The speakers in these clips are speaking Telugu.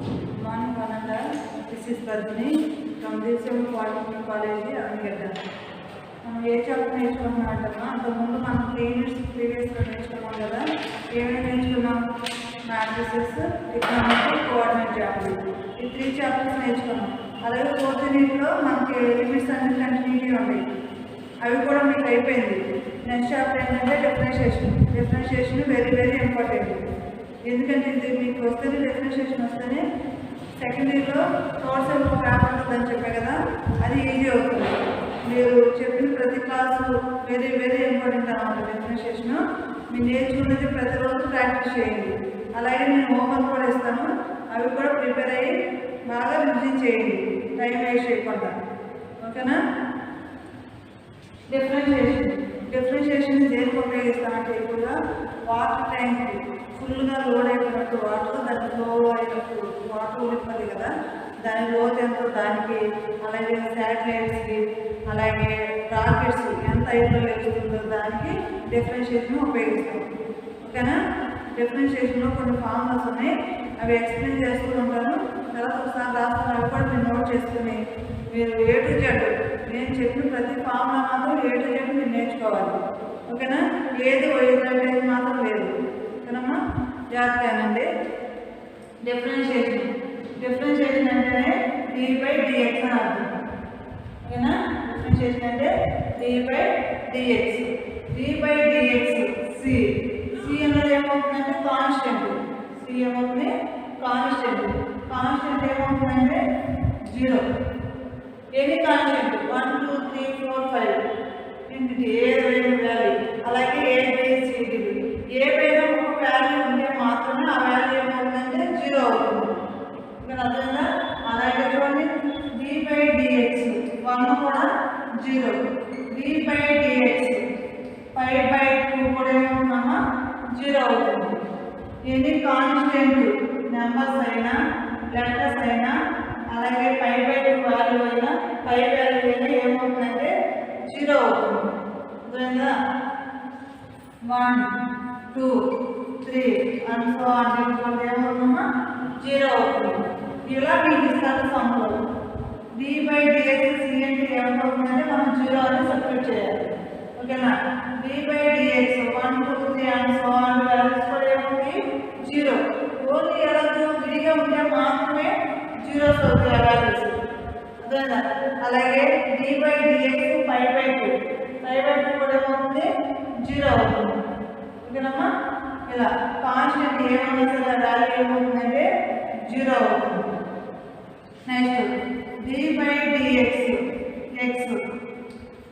Morning, Ananda. This is Padmini from Deesavu Polytechnic College, Avangedda. మనం ఏ చాప్టర్ నేర్చుకుంటున్నామా అంతకుముందు మనం 3 యూనిట్స్ ప్రీవియస్గా నేర్చుకున్నాం కదా. ఏమైనా నేర్చుకున్నాం? మ్యాట్రిసెస్, ఎకనామిక్, కోఆర్డినేట్ జామెట్రీ, ఈ 3 చాప్టర్స్ నేర్చుకున్నాం. అలాగే 4th యూనిట్లో మనకి లిమిట్స్ అన్ని కంటిన్యూటీ ఉన్నాయి, అవి కూడా మీకు అయిపోయింది. నెక్స్ట్ చాప్టర్ ఏంటంటే డిఫరెన్షియేషన్ వెరీ వెరీ ఇంపార్టెంట్. ఎందుకంటే ఇది మీకు వస్తేనే డిఫరెన్షియేషన్ వస్తేనే సెకండ్ ఇయర్లో థర్డ్ సెమ్ పేపర్ ఉంటుందని చెప్పే కదా, అది ఈజీ అవుతుంది. మీరు చెప్పిన ప్రతి క్లాసు వెరీ వెరీ ఇంపార్టెంట్ అన్నమాట. డిఫరెన్షియేషన్ మీరు నేర్చుకున్నది ప్రతిరోజు ప్రాక్టీస్ చేయండి. అలాగే నేను హోంవర్క్ కూడా ఇస్తాను, అవి కూడా ప్రిపేర్ అయ్యి బాగా రివిజన్ చేయండి, టైం వేస్ట్ చేయకుండా. ఓకేనా? డిఫరెన్షియేషన్ దేనికి ఉపయోగిస్తామంటే ఎక్కువగా వాటర్ ట్యాంక్ ఫుల్గా లోడ్ అయిపోయినట్టు వాటర్ దాన్ని ఫ్లో అయినట్టు వాటర్ ఉడిపోతుంది కదా, దాని లోతు ఎంతో దానికి, అలాగే శాటిలైట్స్కి, అలాగే రాకెట్స్ ఎంత హైట్లో వెళ్తుందో దానికి డిఫరెన్షియేషన్ ఉపయోగిస్తాం. ఓకేనా? డిఫరెన్షియేషన్లో కొన్ని ఫార్ములాస్ ఉన్నాయి, అవి ఎక్స్ప్లెయిన్ చేస్తూ ఉంటాను. తర్వాత ఒకసారి రాస్తాను, అవి కూడా మీరు నోట్ చేసుకుని మీరు A to Z నేను చెప్పిన ప్రతి ఫార్ములా మాత్రం A to Z మీరు నేర్చుకోవాలి. ఓకేనా? ఏది వదిలేది మాత్రం లేదు. ఓకేనమ్మా? జాగ్రత్తగానండి. డిఫరెన్షియేషన్ అంటేనే d/dx అని అర్థం. ఓకేనా? డిఫరెన్షియేషన్ అంటే d/dx. d/dx c అన్నది ఏమవుతుందంటే కాన్స్టెంట్. c ఏమవుతుంది? కాన్స్టెంట్ ఏమవుతుందంటే 0. ఎనీ కాన్స్టెంట్ 1 2 3 4 5 ఇంటికి ఏదైనా వాల్యూ, అలాగే ABCD ఏ పైన ఒక వాల్యూ ఉంటే మాత్రమే ఆ వాల్యూ ఏమవుతుందంటే 0 అవుతుంది. ఇక్కడ అర్థమైందా? అలాగే చూడండి d/dx 1 కూడా 0, d/dx 5/2 కూడా ఏమవుతుందమ్మా 0 అవుతుంది. ఎనీ కాన్స్టెంట్ నెంబర్స్ అయినా లెటర్స్ అయినా అలాగే 5/2 వాల్యూ అయినా 5 వాల్యూ అయినా ఏమవుతుందంటే 0 అవుతుంది. అర్థమైందా? 1 2 3 అండ్ సో అంటే ఏమవుతుందమ్మా 0 అవుతుంది. ఇలా మీకు ఇస్తారు సమ్లో. d/dx c అంటే ఏమవుతుందంటే మనం 0 అని సబ్స్టిట్యూట్ చేయాలి. ఓకేనా? d/dx 1 2 3 అండ్ సో అంటే వాల్యూస్ కూడా ఏమవుతుంది 0. ఓన్లీ ఎలా విడిగా ఉంటే మాత్రమే 0 అవుతాయి ఆ వాల్యూస్. అర్థమైందా? అలాగే d/dx 5/2 కూడా ఏమవుతుంది 0 అవుతుంది. ఓకేనమ్మా? ఇలా కాన్స్టెంట్ ఏమన్నా సరే వాల్యూ ఏమవుతుందంటే 0 అవుతుంది. నెక్స్ట్ d/dx x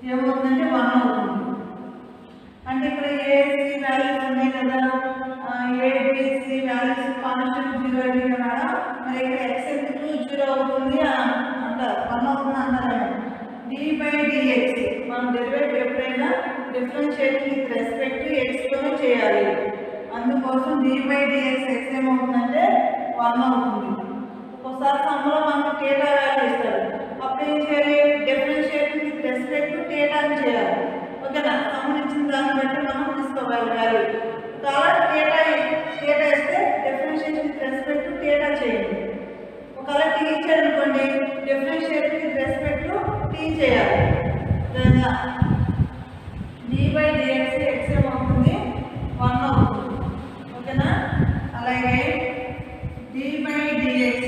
ఏమవుతుందంటే 1 అవుతుంది. అంటే ఇక్కడ AC వాల్యూస్ ఉన్నాయి కదా, ABC వాల్యూస్ కాన్స్టెంట్ 0 అయింది కదా, మరి ఇక్కడ x ఎందుకు 0 అవుతుంది అంటారు, 1 అవుతుంది అంటారు. d/dx మనం డెరివేటివ్ ఎప్పుడైనా differentiate with respect to x తోనే చేయాలి. అందుకోసం d/dx x ఏమవుతుందంటే 1 అవుతుంది. ఒకసారి సమ్లో మనకు θ వాల్యూ ఇస్తాడు, అప్పుడు ఏం చేయాలి? డిఫరెన్షియేట్ విత్ రెస్పెక్ట్ టు θ అని చేయాలి. ఓకేనా? సంబంధించిన దాన్ని బట్టి మనం తీసుకోవాలి వాల్యూ. చాలా θ ఇస్తే డిఫరెన్షియేట్ విత్ రెస్పెక్ట్ టు θ చేయండి. ఒకవేళ t ఇచ్చాడు అనుకోండి, differentiate with respect to t చేయాలి. d/dx x ఏమవుతుంది 1 అవుతుంది. ఓకేనా? అలాగే d/dx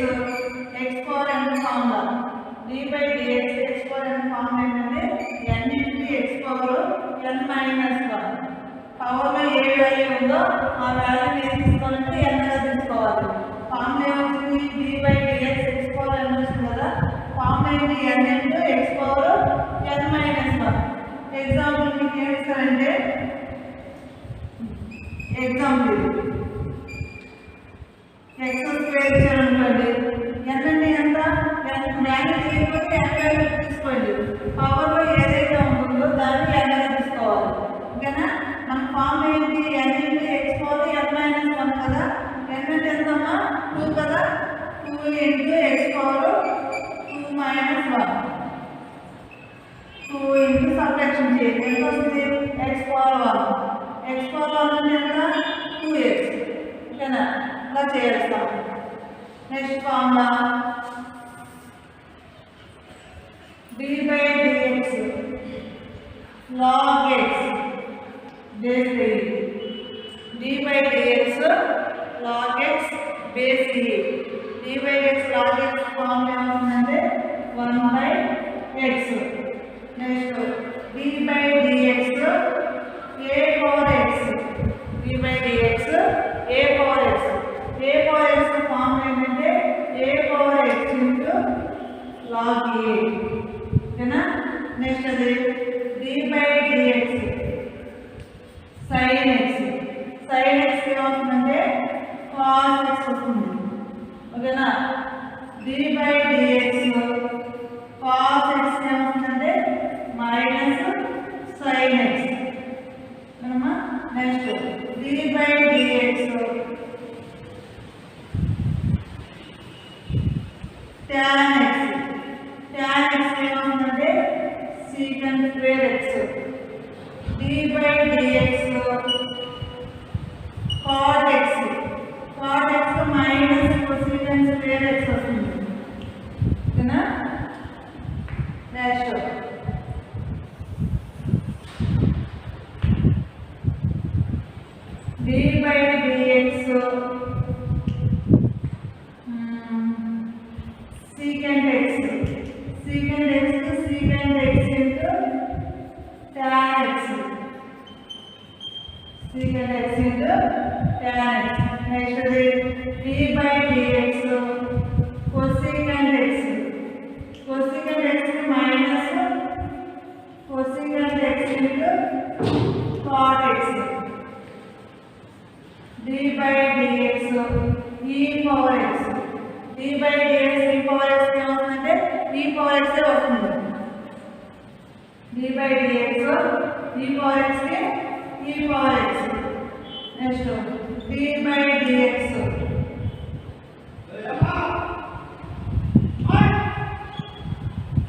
x⁴n formula. d/dx x⁴n formula ఏంటంటే n × x⁴n-1. పవర్లో ఏ వాల్యూ ఉందో ఆ వాల్యూని ఏం తీసుకోవాలంటే nగా తీసుకోవాలి. ఫార్ములా ఏమవుతుంది? d/dx x⁴n వస్తుంది కదా, ఫార్ములా ఏంటి? n × x⁴n-1. ఎగ్జాంపుల్ మీకు ఏమి ఇస్తారంటే, ఎగ్జాంపుల్ x² ఇచ్చారనుకోండి, n అంటే ఎంత? వాల్యూ తీసుకోండి, n వాల్యూ తీసుకోండి. పవర్లో ఏదైతే ఉంటుందో దాన్ని nగా తీసుకోవాలి. ఓకేనా? మన ఫార్ములా ఏంటి? n × x⁴n-1 కదా, n అంటే ఎంతమ్మా 2 కదా, 2 × x⁴2-1 2 × సబ్ట్రాక్షన్ చేయండి, ఎంత వస్తుంది? x⁴1 అంటే ఎంత? 2x. ఓకేనా? ఇలా చేస్తాం. Next formula d by dx log x base e. d by dx log x base e. d by dx log x formula ఏమవుతుందంటే 1 by x. Next d by dx a power x. d by dx a power x. a power x formula ఏంటంటే a power x into log a. ఓకేనా? నెక్స్ట్ అది d by dx sin x. sin x ఏమవుతుందంటే cos x వస్తుంది. ఓకేనా? d by dx cos x ఏమవుతుందంటే మైనస్ sin x. ఓకేనా? Next d by dx tan x. tan x ఏమవుతుందంటే secant square x. d by dx cot x. cot x minus cosecant square x వస్తుంది. ఓకేనా? Next d by dx secant x. secant x secant x into tan x. secant x into tan x. Next d by dx cosecant x. cosecant x minus cosecant x into cot x. d by dx e power x. d by dx e power x ఏమవుతుందంటే e power x వస్తుంది. d by dx e power x కి e power x. Next d by dx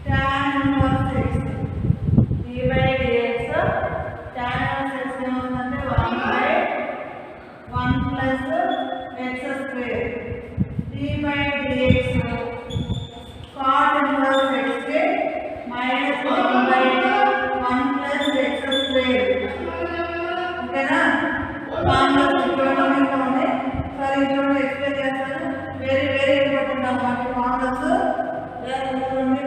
tan inverse x. d by dx tan inverse x ఏమవుతుందంటే 1 by 1 plus x square. d by dx cot inverse x minus 1 by 1 plus x square. ఓకేనా? ఫార్ములాస్ చూడండి ఉంది. సరే చూడండి ఎక్స్ప్లెయిన్ చేస్తాను. వెరీ వెరీ ఇంపార్టెంట్ అన్నమాట ఫార్ములాస్. చూడండి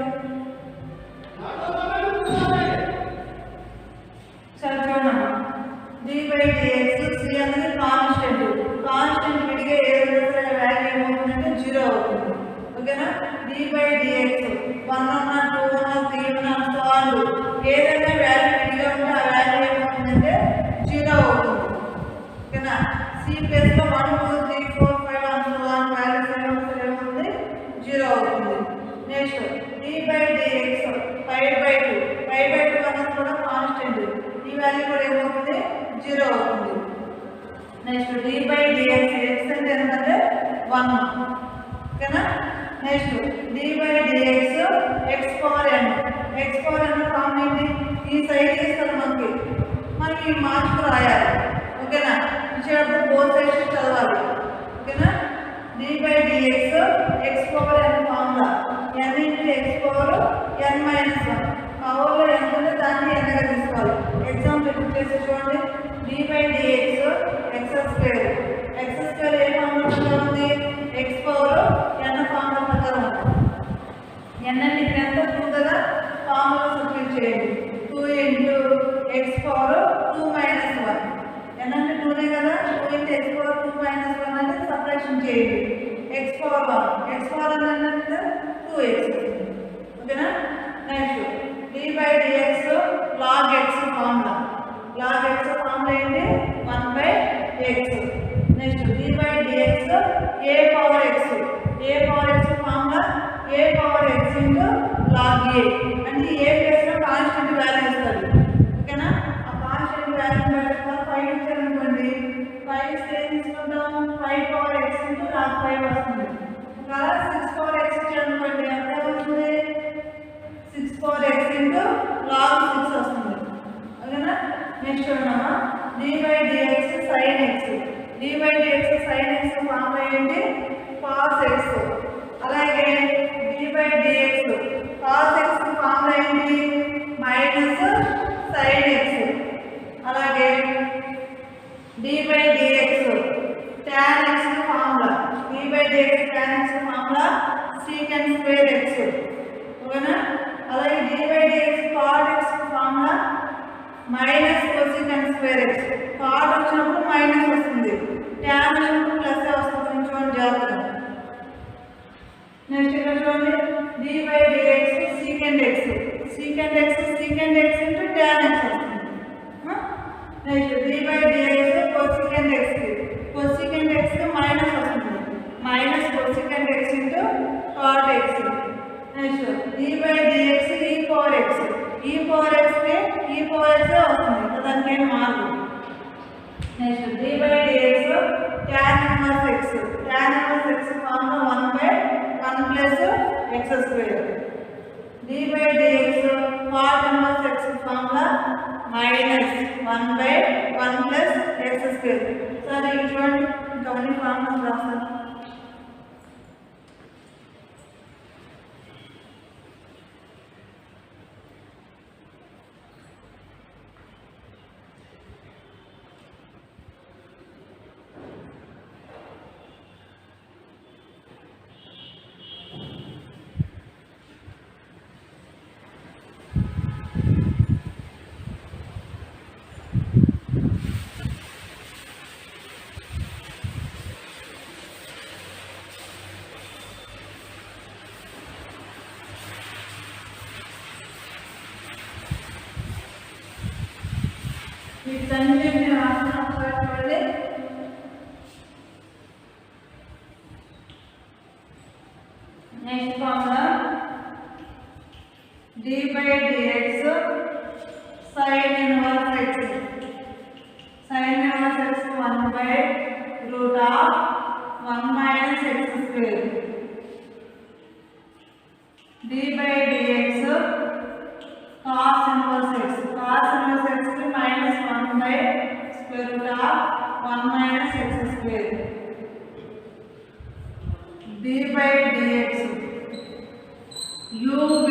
సరే చూడమ్మా. d by dx c అనేది కాన్స్టెంట్. కాన్స్టెంట్ విడిగా ఏదైనా వాల్యూ ఏమవుతుందంటే 0 అవుతుంది. ఓకేనా? d by dx 1 ఉన్నా 2 ఉన్నా 3 ఉన్నా సో ఆల్ ఏదైనా వాల్యూ విడిగా ఉంటే ఆ వాల్యూ ఏమవుతుందంటే 0 అవుతుంది. ఓకేనా? c ప్లేస్ లో 1 2 3 4 5 అండ్ సో ఆల్ వాల్యూస్ ఏమవుతుంది 0 అవుతుంది. Next d by dx 5 by 2. 5 by 2 అన్నది కూడా కాన్స్టెంట్. ఈ వాల్యూ కూడా ఏమవుతుంది 0 అవుతుంది. Next d by dx x అంటే ఏంటంటే 1. ఓకేనా? Next d by dx x power n. x power n form ఏంటి? ఈ సైడ్ తీసుకొని మనకి మార్క్స్ రాయాలి. ఓకేనా? ఇచ్చేటప్పుడు బోత్ సైడ్స్ చదవాలి. ఓకేనా? d by dx x power n formula n into x power n minus 1. పవర్లో ఎంత ఉంటే దాన్ని ఎన్నగా తీసుకోవాలి. ఎగ్జాంపుల్ చేసి చూడండి. d by dx x square. x square A formula ఉంది? x పవర్ n ఫార్ములా ప్రకారం ఉంది. n అంటే ఇక్కడ ఎంత 2 కదా. ఫార్ములా సబ్స్టిట్యూట్ చేయండి. 2 into x power 2 minus 1. n అంటే 2 నే కదా. 2 into x power 2 minus 1 అంటే సబ్ట్రాక్షన్ చేయండి. x power 1. x power అంటే 2x. ఓకేనా? Next d by dx log x formula. log x formula ఏంటి? 1 by x. Next d by dx a power x. a power x formula a power x into log a. అంటే a ప్లేస్ లో కాన్స్టెంట్ వాల్యూ ఇస్తారు. ఓకేనా? ఆ కాన్స్టెంట్ వాల్యూ పెట్టుకున్న 5 ఇచ్చారనుకోండి. 5 ఇస్తే తీసుకుంటాం 5 పవర్ x into log 5 వస్తుంది. ఇంకా 6 పవర్ x ఇచ్చారనుకోండి ఎంత వస్తుంది? 6 పవర్ x into log 6 వస్తుంది. ఓకేనా? నెక్స్ట్ చూడమ్మా. d by dx sin x. d by dx sin x formula ఏంటి? cos x. secant square x ఓకేనా. అలాగే d by dx cot x formula minus cosecant square x. cot వచ్చినప్పుడు మైనస్ వస్తుంది, tan వచ్చినప్పుడు ప్లస్ వస్తుంది. చూడండి జాగ్రత్తగా. నెక్స్ట్ ఇక్కడ చూడండి d by dx secant x secant x secant x into tan x వస్తుంది. Next d by dx cosecant x cosecant x minus వస్తుంది, minus cosecant x into cot x. Next d by dx e power x కి e power x వస్తుంది, దానికి ఏం మార్పు. Next d by dx tan inverse x formula 1/1 plus x square. d by dx cot inverse x formula minus 1/1 plus x square. సరే చూడండి ఇంకా అన్ని ఫార్ములాస్ రాస్తాను. Next formula d by dx sin inverse x 1/√1 minus x square. d by dx cos inverse x minus 1/√1 minus x square. d by dx uv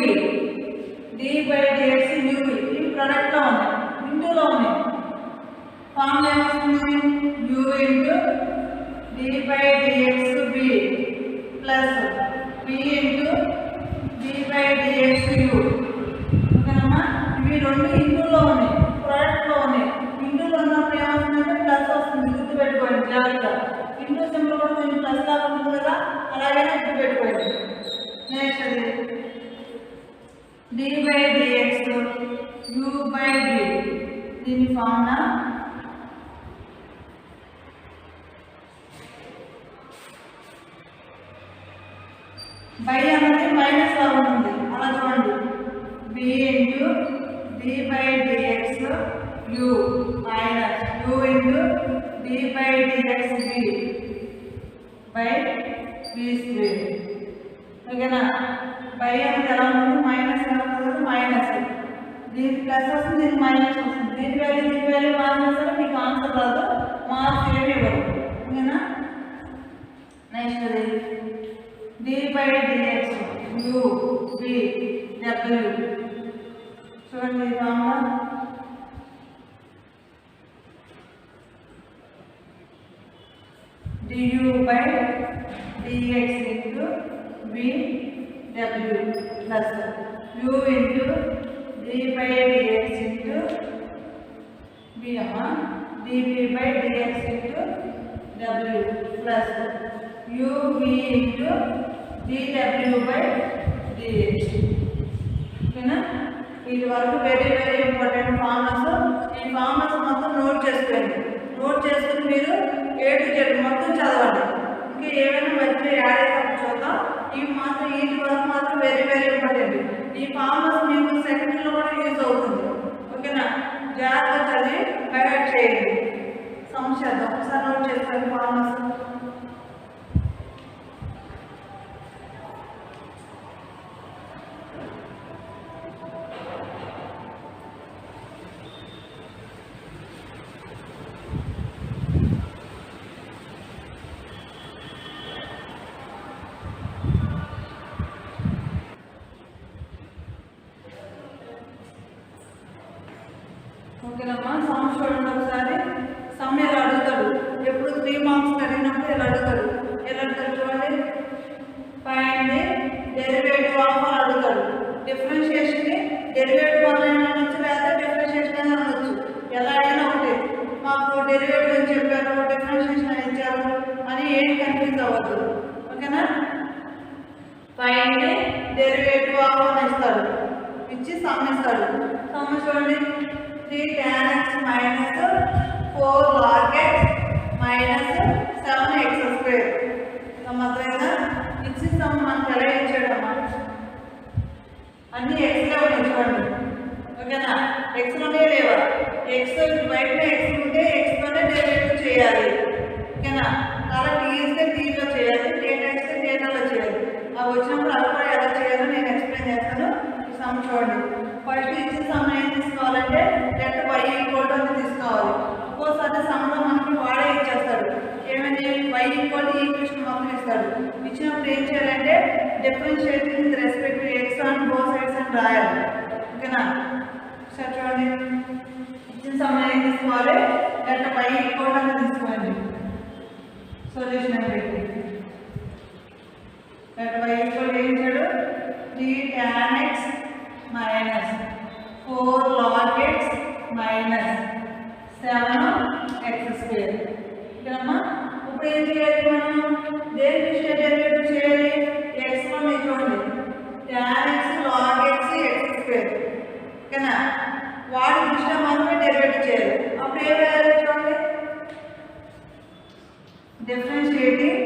d by dx uv ఈ ప్రోడక్ట్ లో ఉంది, ఇందులో ఉంది. ఫార్ములా ఏమొస్తుంది u into d by dx v plus v into d by dx u. ఓకేనమ్మా, ఇవి రెండు ఇందులో ఉన్నాయి, ప్రోడక్ట్ లో ఉన్నాయి. ఇందులో ఉన్నప్పుడు ఏమవుతుందంటే ప్లస్ వస్తుంది, గుర్తుపెట్టుకోండి జాగ్రత్త. ఇంటూ సింబల్ కూడా కొంచెం ప్లస్ లాగా ఉంటుంది కదా, అలాగే గుర్తుపెట్టుకోండి. నెక్స్ట్ అది d by dx u by v, దీని ఫార్ములా బై అనేది మైనస్ లా ఉంటుంది, అలా చూడండి. b into d by dx u minus u into d by dx v by v square. ఓకేనా, బై అనేది ఎలా ఉంటుంది, మైనస్ ఎలా ఉంటుంది, మైనస్. దీనికి ప్లస్ వస్తుంది, దీనికి మైనస్ వస్తుంది. దీని వాల్యూ మార్చేస్తే మీకు ఆన్సర్ రాదు, మార్క్స్ ఏమి ఇవ్వరు. ఓకేనా. నెక్స్ట్ అది d by dx u v w. చూడండి formula du by dx into v w plus u into d by dx into v dv by dx into w plus u v into dw by dx. ఓకేనా, ఇది వరకు వెరీ ఇంపార్టెంట్ ఫార్ములాస్. ఈ ఫార్ములాస్ మొత్తం నోట్ చేసుకోండి. నోట్ చేసుకుని మీరు A to Z మొత్తం చదవండి. ఇంకా ఏమైనా మధ్య యాడ్ అయితే చూద్దాం. ఇవి మాత్రం వీటి వరకు మాత్రం వెరీ ఇంపార్టెంట్. ఈ ఫార్ములాస్ మీకు సెకండ్లో కూడా యూజ్ అవుతుంది. ఓకేనా, జాగ్రత్త చదివి బైహార్ట్ చేయండి. సమస్య ఒకసారి నోట్ చేసుకోండి ఫార్ములాస్. ఓకేనమ్మా, సమస్య చూడండి ఒకసారి. సమయాలు అడుగుతాడు ఎప్పుడు 3 మార్క్స్ అడిగిన మర్చిపోవద్దు. ఓకేనా? ఫైండ్ డెరివేటివ్ ఆఫ్ అని ఇస్తాడు, ఇచ్చి సమ్ ఇస్తాడు. సమ్ చూడండి, 3 tan x minus 4 log x minus 7x square. అర్థమైందా? ఇచ్చి సమ్ మనకు ఎలా ఇచ్చాడమ్మా, అన్ని ఎక్స్లో ఉన్నాయి చూడండి. ఓకేనా? ఎక్స్లోనే లేవా, ఎక్స్ బయట ఎక్స్ ఉంటే ఎక్స్తోనే డెరివేటివ్ చేయాలి. ఓకేనా? అలా టీ ఇస్తే టీలో చేయాలి, డేటా ఇస్తే డేటాలో చేయాలి. అవి వచ్చినప్పుడు అలా కూడా ఎలా చేయాలో నేను ఎక్స్ప్లెయిన్ చేస్తాను. ఈ సమ్ చూడండి. ఫస్ట్ ఇచ్చిన సమ్ ఏం తీసుకోవాలంటే లెట్ y ఈక్వల్ టు అని తీసుకోవాలి. ఒక్కోసారి సమ్లో మనకి వాడే ఇచ్చేస్తాడు, ఏమని y ఈక్వల్ టు ఈక్వేషన్ మొత్తం ఇస్తాడు. ఇచ్చినప్పుడు ఏం చేయాలంటే differentiation with respect to x on both sides అని రాయాలి. ఓకేనా? సరే చూడండి, ఇచ్చిన సమ్ ఏం తీసుకోవాలి, లెట్ y ఈక్వల్ టు అని తీసుకోండి. సొల్యూషన్ అనేది లెట్ y ఈక్వల్ టు ఏం ఇచ్చాడు, 3 tan x minus 4 log x minus 7x square. ఓకేనమ్మా? ఇప్పుడు ఏం చేయాలి, మనం దేని దృష్ట్యా డెరివేటివ్ చేయాలి, x మనం చూడండి tan x log x x square. ఓకేనా? వాటి దృష్ట్యా మాత్రమే డెరివేటివ్ చేయాలి. అప్పుడు ఏం రాయాలి చూడండి, differentiating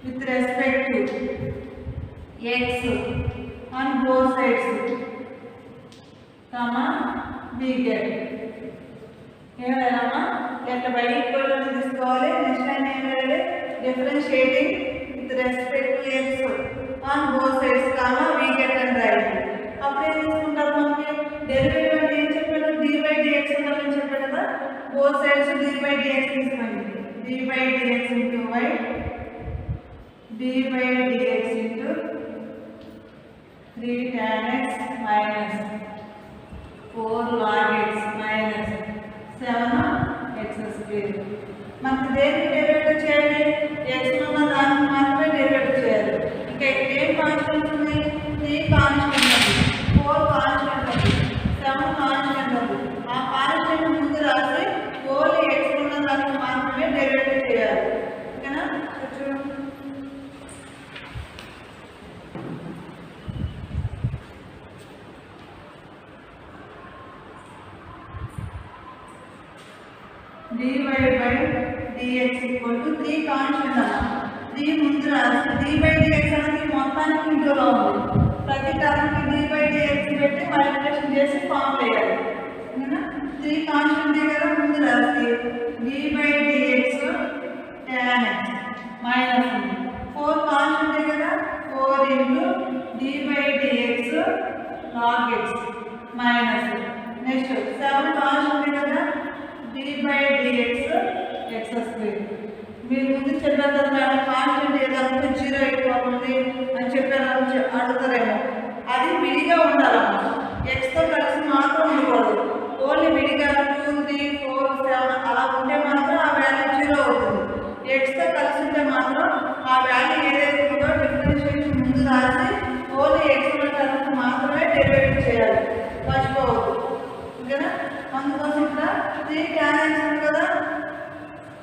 with respect to x on both sides, comma we get. ఏమేనమ్మా, లెట్ y ఈక్వల్ టు తీసుకోవాలి. నెక్స్ట్ లైన్ ఏం రాయాలి, differentiating with respect to x on both sides, comma we get అని రాయాలి. అప్పుడు ఏం తీసుకుంటారు, మనకి డెరివేటివ్ అంటే ఏం చెప్పాడు, d/dx ఉండాలని చెప్పాడు కదా. బోత్ సైడ్స్ d/dx తీసుకోండి, d/dx into y, d/dx into 3 tan x minus 4 log x minus 7x square. మనకు దేనికి డెరివేటివ్ చేయాలి, x ఉన్న దానికి మాత్రమే డెరివేటివ్ చేయాలి. ఇంకా ఏం కాన్స్టెంట్ ఉంది, 3 కాన్స్టెంట్ ఉంది, 4 కాన్స్టెంట్ ఉంది, 7 కాన్స్టెంట్ ఉంది. ఆ కాన్స్టెంట్ ముందు రాసి ఓన్లీ x ఉన్న దానికి మాత్రమే డెరివేటివ్ చేయాలి. ఓకేనా? చూడండి, dy/dx ఈక్వల్ టు 3 కాన్స్టెంట్ అన్న 3 ముందు రాసి d/dx అనేది మొత్తానికి ఇంటూలో ఉంది. ప్రతి టర్మ్కి d/dx పెట్టి మల్టిప్లికేషన్ చేసి ఫామ్ చేయాలి. 3 కాన్స్టెంట్ కదా, ముందు రాసి d/dx tan x minus 4 constant కదా, 4 into d/dx log x minus next 7 constant కదా, d/dx x స్క్వేర్. మీరు ముందు చెప్పారు కదా మేడం, కాన్స్టెంట్ ఏదంటే 0 అయిపోతుంది అని చెప్పారు అడుగుతారేమో. అది విడిగా ఉండాలమ్మా, ఎక్స్తో కలిసి మాత్రం ఉండకూడదు. ఓన్లీ విడిగా 2, 3, 4, 7 అలా ఉంటే మాత్రం ఆ వాల్యూ 0 అవుతుంది. ఎక్స్తో కలిసి ఉంటే మాత్రం ఆ వాల్యూ ఏదైతే ఉందో డిఫరెన్షియేషన్ ముందు రాసి ఓన్లీ ఎక్స్ కలిసి మాత్రమే డెరివేటివ్ చేయాలి, మర్చిపోవద్దు. ఓకేనా? అందుకోసం ఇక్కడ 3 tan x ఉంది కదా,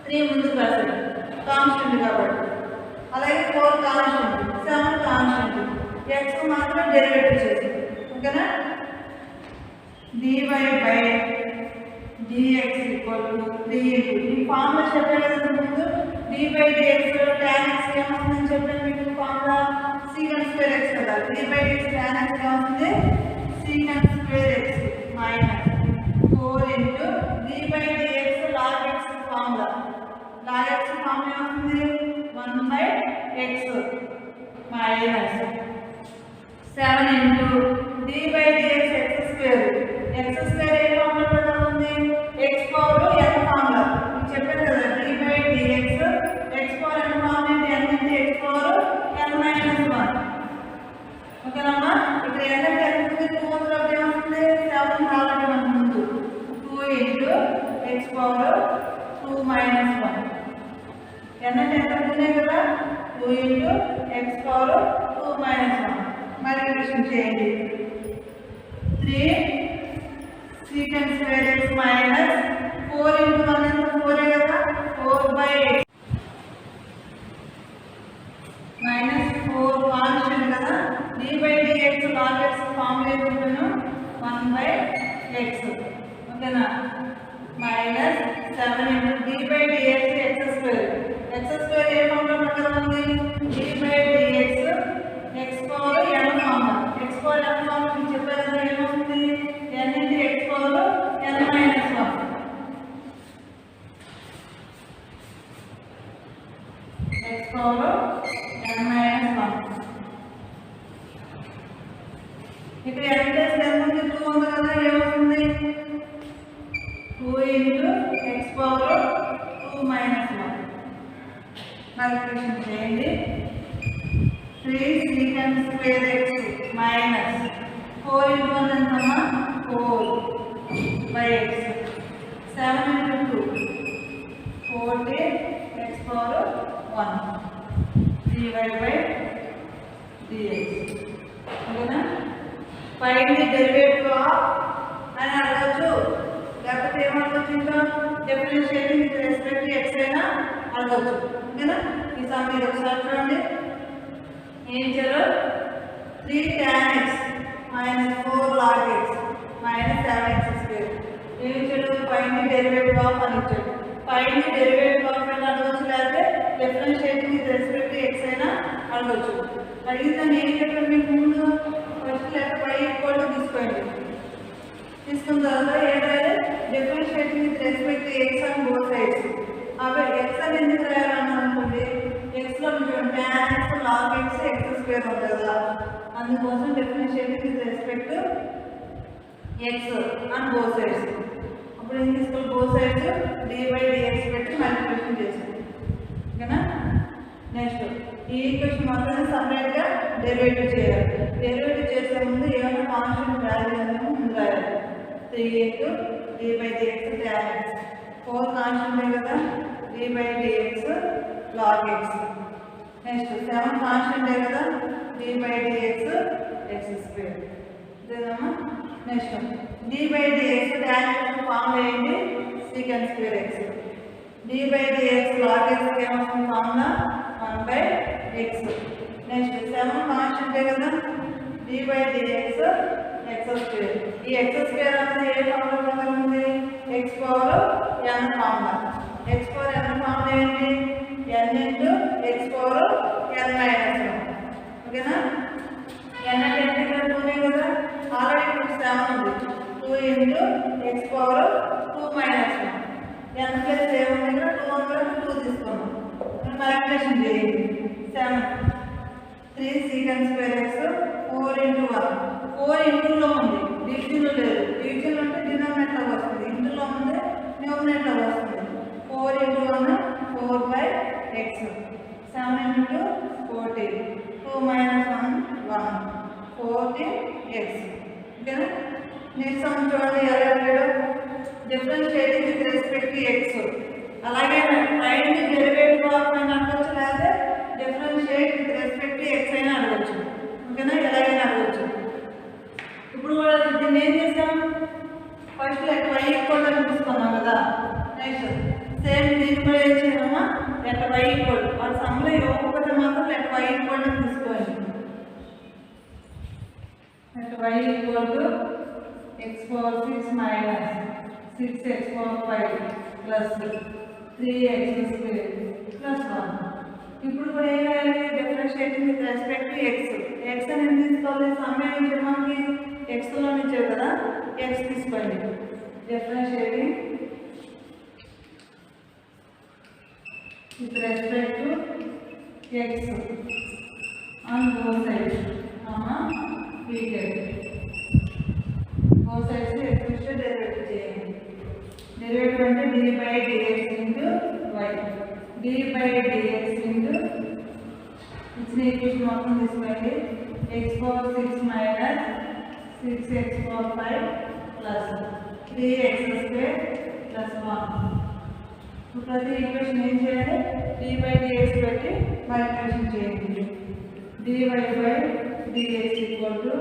3 ముందు రాశాడు కాన్స్టెంట్ కాబట్టి. అలాగే 4 కాన్స్టెంట్, 7 కాన్స్టెంట్, x మాత్రం డెరివేటివ్ చేసి. ఓకేనా? dy/dx ఈక్వల్ టు 3 ఈ ఫార్ములా చెప్పాను కదా ముందు, d/dx tan x ఏమవుతుందని చెప్పాను మీకు ఫార్ములా, sec² x కదా. d/dx tan x ఏమవుతుంది, sec² x minus 4 into d/dx log x formula. log x formula ఏమవుతుంది, 1/x minus 7 into d/dx x square. x square ఏ ఫార్ములా ప్రకారం ఉంది, x పవర్ n ఫార్ములా. చెప్పాను కదా, d/dx x power n formula అంటే n అంటే x పవర్ n మైనస్ 1. ఓకేనమ్మా? ఇక్కడ n అంటే n ఉంది, 2 అందులో ఏమవుతుంది, 7 రావాలి మన ముందు, 2 into x power 2 minus 1. n అంటే ఎంత ఉన్నాయి కదా, 2 into x power 2 minus 1. Multiplication చేయండి, 3 sec² x మైనస్ 4 ఇంటూ 1 ఎంత 4 కదా, 4/x కదా d by dx log x formula ఏంటంటే 1 by x ఓకేనా minus 7 into d by dx x square A formula ప్రకారం ఉంది d by dx x power n formula x power n formula మీకు చెప్పారు కదా ఏమవుతుంది n into x power n minus 1 x power n minus 1 ఇక్కడ n plus n ఉంది 2 ఉంది కదా ఏమవుతుంది 2 into x power 2 minus 1 multiplication చేయండి 3 secant square x minus 4 into 1 ఎంతమ్మా 4 by x 7 into 2 14 x power 1 dy by dx ఓకేనా find the derivative of అని అడగచ్చు లేకపోతే ఏమడగచ్చు ఇంకా differentiating with respect to x అయినా అడగచ్చు ఓకేనా ఈ సమ్ మీరు ఒకసారి చూడండి ఏం చేయాలో 3 tan x minus 4 log x minus 7x square ఏం చేయాలి find the derivative of అని ఇచ్చాడు find the derivative of అని అడగచ్చు లేకపోతే differentiating with respect to x అయినా అడగచ్చు అడిగితే నేను చెప్పాను మీకు ముందు first letter y equal to తీసుకోండి తీసుకున్న తర్వాత ఏదైతే differentiating with respect to x on both sides అవి x అని ఎందుకు రాయాలన్నా అనుకోండి x లో చూడండి tan x log x x square ఉంటుంది కదా అందుకోసం differentiating with respect to x on both sides అప్పుడు ఏం తీసుకోవాలి both sides d by dx పెట్టి మల్టిప్లికేషన్ చేసాం ఓకేనా నెక్స్ట్ ఈ ఈక్వేషన్ మాత్రం సపరేట్గా డెరివేటివ్ చేయాలి డెరివేటివ్ చేసే ముందు ఏమైనా కాన్స్టెంట్ వాల్యూ అనేది ముందు రాయాలి 3 into d by dx tan x 4 constant కదా d by dx log x next 7 constant కదా d by dx x square ఇదేనమ్మా next d by dx tan x formula ఏంటి secant square x d by dx log x ఏమవుతుంది formula 1 by x next 7 constant కదా d by dx x square ఈ x square అనేది ఏ ఫార్ములా ప్రకారం ఉంది x power n formula x power n formula ఏంటి n into x power n minus 1 ఓకేనా n అంటే ఎంత ఇక్కడ 2 నే కదా ఆల్రెడీ ఇక్కడ 7 ఉంది 2 into x power 2 minus 1 n plus ఏ ఉంది ఇక్కడ 2 ఉంది 2 తీసుకున్నాం మల్టిప్లికేషన్ చేయండి 7 3 secant square x 4 into 1 4 into లో ఉంది డివిజన్ లో లేదు డివిజన్ అంటే డినామినేటర్ వస్తుంది ఇందులో ఉంది న్యూమరేటర్ వస్తుంది 4 into 1 4 by x 7 into 14 2 minus 1 1 14x ఓకేనా నెక్స్ట్ సమ్ చూడండి ఎలా అడిగాడు differentiating with respect to x అలాగే ఫైండ్ ది డెరివేటివ్ ఆఫ్ అని అడగచ్చు లేదా differentiate with respect to x అయినా అడగచ్చు ఓకేనా ఎలాగైనా అడగచ్చు ఇప్పుడు కూడా దీన్ని ఏం చేసాం first letter y equal to తీసుకున్నాం కదా నెక్స్ట్ సేమ్ దీన్ని కూడా ఏం చేయాలమ్మా లెటర్ y ఈక్వల్ వాళ్ళ సమ్లో ఇవ్వకపోతే మాత్రం లెటర్ y ఈక్వల్ టు తీసుకోవాలి letter y equal to x power 6 minus 6x power 5 plus 3x square plus 1 ఇప్పుడు కూడా ఏం చేయాలి differentiating with respect to x x అని ఎందుకు తీసుకోవాలి సమయం ఇచ్చారు మనకి x లో ఇచ్చారు కదా x తీసుకోండి differentiating with respect to x on both sides both sides x ఇస్తే డెరివేటివ్ చేయండి డెరివేటివ్ అంటే d by dx into y d by dx into ఇచ్చిన ఈక్వేషన్ మొత్తం తీసుకోండి x power 6 minus 6x power 5 plus 3x square plus 1 ప్రతి ఈక్వేషన్ ఏం చేయాలి d by dx పెట్టి మల్టిప్లికేషన్ చేయండి dy by dx equal to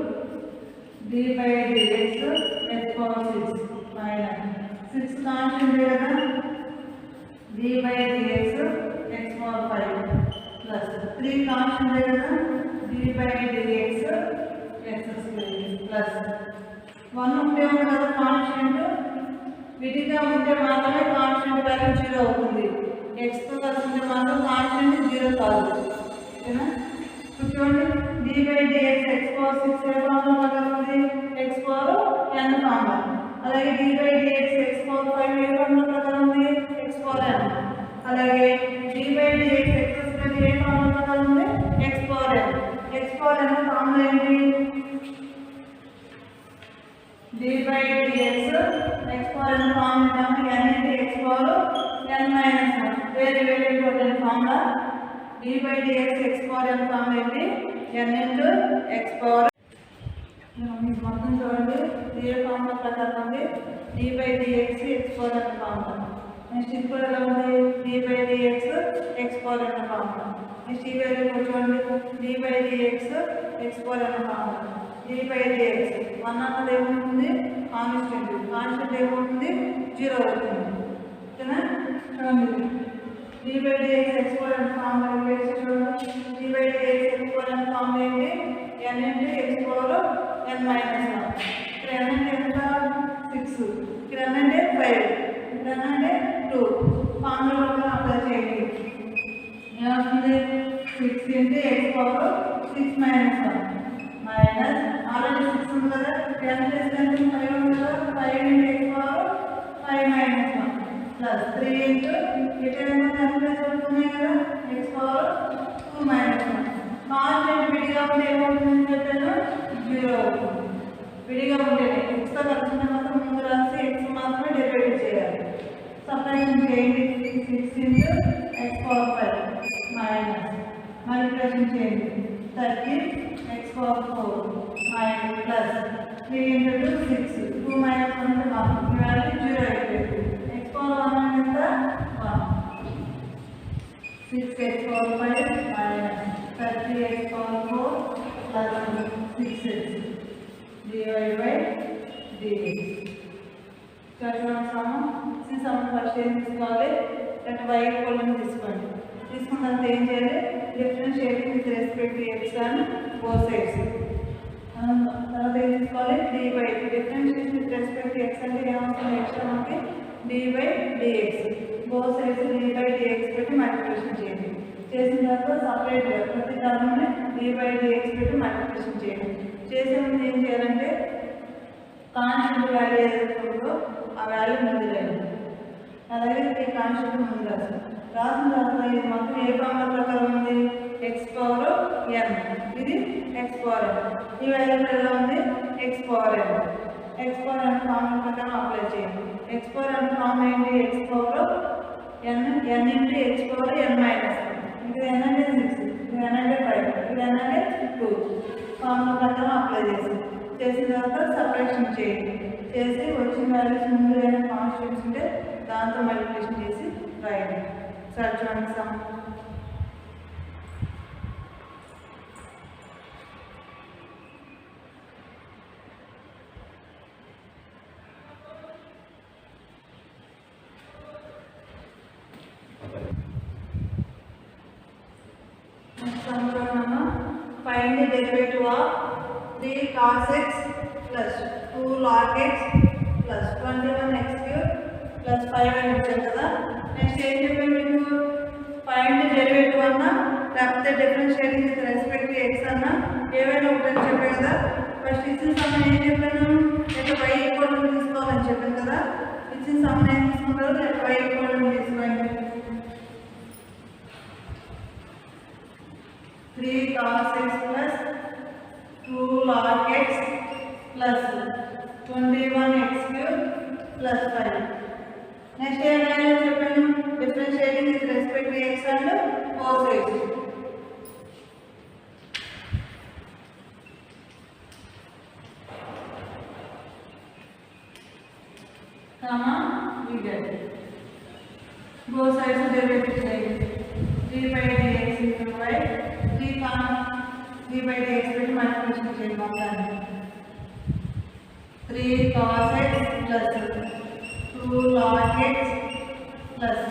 d by dx x power 6 minus 6 constant కదా d by dx x power 5 plus 3 constant కదా d d/dx x square plus 1 ఉంటే ఉంది కదా కాన్స్టెంట్, విడిగా ఉంటే మాత్రమే కాన్స్టెంట్ వాల్యూ 0 అవుతుంది. ఎక్స్తో కలిసి ఉంటే మాత్రం కాన్స్టెంట్ 0 కాదు. ఓకేనా? ఇప్పుడు చూడండి d/dx x⁴ ఏ ఫార్ములా ప్రకారం ఉంది? x⁴n formula. అలాగే d/dx x⁴ ఏ ఫార్ములా ప్రకారం ఉంది? x⁴n. అలాగే d/dx x² ఏ ఫార్ములా ప్రకారం ఉంది? x⁴n. x⁴n ఫార్ములా ఏంటి? d/dx x⁴n formula n into x⁴n minus 1. Very very important formula. d/dx x⁴n formula ఏంటి? n into x⁴n. మీకు మొత్తం చూడండి ఏ ఫార్ములా ప్రకారం ఉంది? d/dx x⁴n formula. నెక్స్ట్ ఇది కూడా ఎలా ఉంది? d/dx x⁴n formula. నెక్స్ట్ ఈ వాల్యూ చూడండి d/dx x⁴n ఫార్ములా. d/dx 1 అన్నది ఏమవుతుంది? కాన్స్టెంట్. కాన్స్టెంట్ ఏమవుతుంది? 0 అవుతుంది. ఓకేనా? చూడండి d/dx x⁴n ఫార్ములా వేసి చూడండి. d/dx x⁴n ఫార్ములా ఏంటి? n into x⁴n minus 1. ఇక్కడ n అంటే ఎంత? 6. ఇక్కడ n అంటే 5. ఇక్కడ n అంటే 2. ఫార్ములా ప్రకారం అప్లై చేయండి. ఏమవుతుంది? 6 into x⁴6 minus 1 minus already 6 ఉంది కదా, 10 ప్లస్ 10 5 ఉంది కదా, 5 into x⁴5 minus 1 plus 3 into ఇటు 10 ప్లస్ అవుతున్నాయి కదా, x⁴2 minus 1. కాన్స్టెంట్ విడిగా ఉంటే ఏమవుతుందని చెప్పాను? 0 అవుతుంది. విడిగా ఉంటే ఎక్స్తో కలిసిన మాత్రం ముందు రాసి ఎక్స్ మాత్రమే డెరివేటివ్ చేయాలి. సపరేషన్ చేయండి. 6 into x⁴5 మైనస్ మల్టిప్లికేషన్ చేయండి. 30 x⁴4 minus plus 3 into 2 6. 2 minus 1 అంటే 1. ఈ వాల్యూ 0 అయిపోయింది. x⁴1 అంటే ఎంత? 1. 6 x⁴5 minus 30 x⁴4 plus 6x dy/dx. Some first ఏం తీసుకోవాలి? అంటే y ఈక్వల్ తీసుకోండి. తీసుకున్న తర్వాత ఏం చేయాలి? Differentiating with respect to x and both sides. తర్వాత ఏం తీసుకోవాలి? Differentiation with respect to x అంటే ఏమవుతుంది? ఎక్స్ట్రా మనకి dy/dx. బోత్ సైడ్స్ dy/dx పెట్టి మల్టిప్లికేషన్ చేయండి. చేసిన తర్వాత సపరేట్ ప్రతి టర్మ్ని dy/dx పెట్టి మల్టిప్లికేషన్ చేయండి. చేసే ముందు ఏం చేయాలంటే కాన్స్టెంట్ వాల్యూ ఏదైతే ఉందో ఆ వాల్యూ ముందు లేదు. అలాగే ఈ కాన్స్టెంట్ ముందు రాసిన తర్వాత ఇది మొత్తం ఏ ఫార్ములా ప్రకారం ఉంది? x⁴n. ఇది x⁴n. ఈ వాల్యూ ఎలా ఉంది? x⁴n. x⁴n ఫార్ములా ప్రకారం అప్లై చేయండి. x⁴n ఫార్ములా ఏంటి? x⁴n into x⁴n minus 1. ఇక్కడ n అంటే 6, ఇక్కడ n అంటే 5, ఇక్కడ n అంటే 2. ఫార్ములా ప్రకారం అప్లై చేసిన తర్వాత సపరేషన్ చేయండి. చేసి వచ్చిన వాల్యూస్ ముందు ఏమైనా కాన్స్టెంట్స్ ఉంటే దాంతో మల్టిప్లికేషన్ చేసి రాయండి. సార్ చూడండి some. Find the derivative of 3 cos x plus 2 log x plus 21x³ plus 5 అని ఇచ్చారు కదా. నెక్స్ట్ ఏం చెప్పాను మీకు? ఫైండ్ డెరివేటివ్ అన్నా లేకపోతే differentiating with respect to x అన్నా ఏవైనా ఒకటని చెప్పాను కదా. ఫస్ట్ ఇచ్చిన సమ్మని ఏం చెప్పాను? లేక y ఈక్వల్ తీసుకోవాలని చెప్పాను కదా. ఇచ్చిన సమ్మని ఏం తీసుకుంటారు? లేక y ఈక్వల్ తీసుకోండి. 3 cos x plus 2 log x plus 21x³ plus 5. Next ఏమైనా చెప్పాను? Differentiating with respect to x and both sides. Comma we get both sides derivative చేయండి. d/dx by d/dx పెట్టి మల్టిప్లికేషన్ చేయండి మొత్తాన్ని. 3 cos x plus 2 log x plus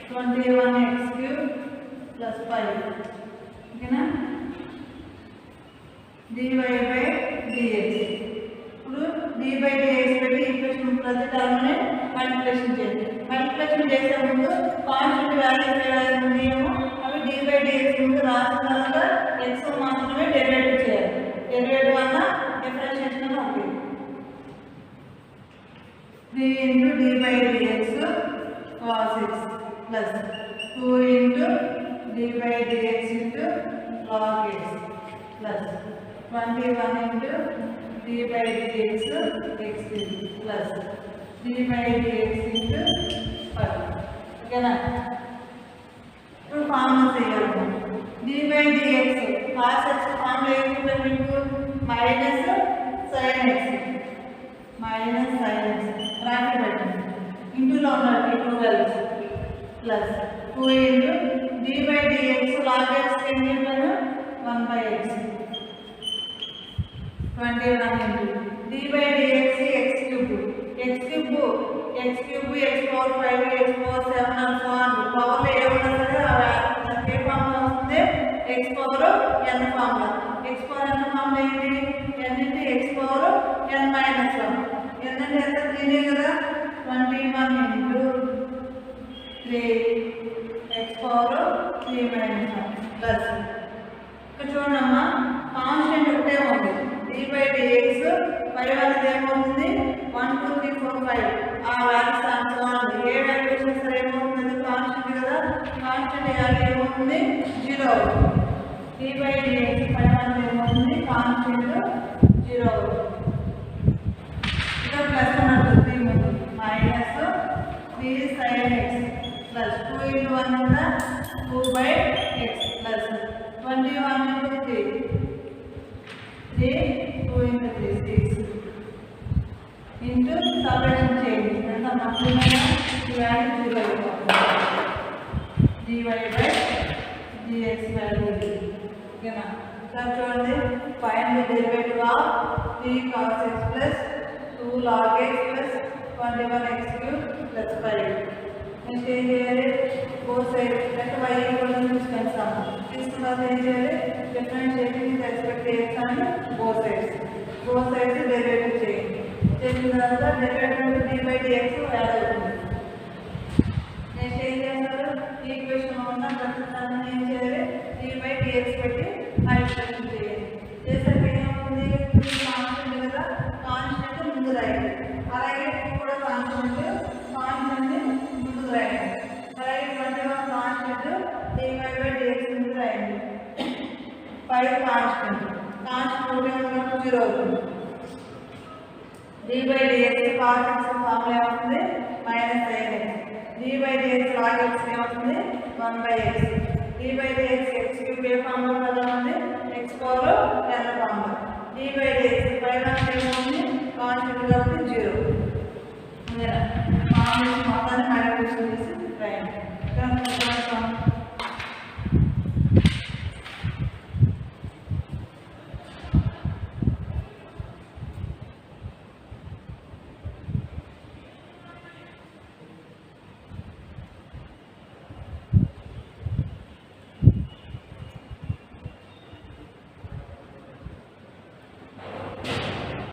21x³ plus 5. ఓకేనా? dy by dx. ఇప్పుడు dy by dx పెట్టి ఈక్వేషన్ ప్రతి టర్మ్ని మల్టిప్లికేషన్ చేయండి. మల్టిప్లికేషన్ చేసే ముందు కాన్స్టెంట్ వాల్యూస్ ఏవైతే ఉన్నాయో అవి dy by dx ముందు రాసిన తర్వాత x మాత్రమే డెరివేటివ్ చేయాలి. డెరివేటివ్ అన్న డిఫరెన్షియేషన్ అని ఉంటుంది. 3 into d by dx cos x plus 2 into d by dx into log x plus 21 into d by dx x plus d by dx into 5. ఓకేనా? ఇప్పుడు ఫార్ములా చేయాలి. d by dx cos x formula ఏంటంటే మీకు minus sin x minus sin x bracket పెట్టండి. ఇంటూలో ఉన్నది 12 plus 2 into d by dx log x ఏం చెప్పాను 1 by x 21 into d by dx x cube x power 5 x power 7 and so on పవర్లో ఏమన్నా సరే ఏ ఫార్ములా వస్తుంది x power n formula. x power n formula ఏంటి n into x power n minus 1 n అంటే ఎంత 3 కదా 21 into 3 x power 3 minus 1 plus ఇక్కడ చూడమ్మా కాన్స్టెంట్ ఒకటే ఉంది d by dx 5 అనేది ఏమవుతుంది 1 2 3 4 5 ఆ వాల్యూస్ అనుకోండి. ఏ వాల్యూస్ సరే ఏమవుతుంది కాన్స్టెంట్ కదా కాన్స్టెంట్ వాల్యూ ఏమవుతుంది 0 అవుతుంది. d by dx 5 అనేది ఏమవుతుంది కాన్స్టెంట్ 0 అవుతుంది. ఇక్కడ ప్లస్ ఉన్నట్టు 3 ముందు minus 3 sin x plus 2 into 1 కూడా 2 by x plus 21 into 3 2 into 3 6 into separation చేయండి. ఎంత మల్టిప్లై ఈ వాల్యూ 0 అయిపోతుంది. dy by dx వాల్యూ ఓకేనా? సార్ చూడండి find the derivative of 3 cos x plus 2 log x plus 21 x cube plus 5. Next ఏం చేయాలి బోత్ సైడ్ అంటే y ఈక్వల్ తీసుకున్నాక ఏం చేయాలి differentiation with respect to x అని బోత్ సైడ్స్ డెరివేటివ్ చేయండి. చేసిన తర్వాత derivative d by dx add అవుతుంది. నెక్స్ట్ ఏం చేస్తారు ఈక్వేషన్లో ఉన్న ప్రతి దాన్ని ఏం చేయాలి d by dx పెట్టి మల్టిప్లికేషన్ చేయాలి. చేసాక ఏమవుతుంది కాన్స్టెంట్ కదా కాన్స్టెంట్ ముందు రాయండి. అలాగే కూడా కాన్స్టెంట్ ముందు రాయండి. అలాగే 21 కాన్స్టెంట్ d by dx ముందు రాయండి. 5 కాన్స్టెంట్ ఉన్నప్పుడు 0 అవుతుంది. d by dx cos x formula ఏమవుతుంది minus sin x d by dx log x ఏమవుతుంది 1 by x d by dx x cube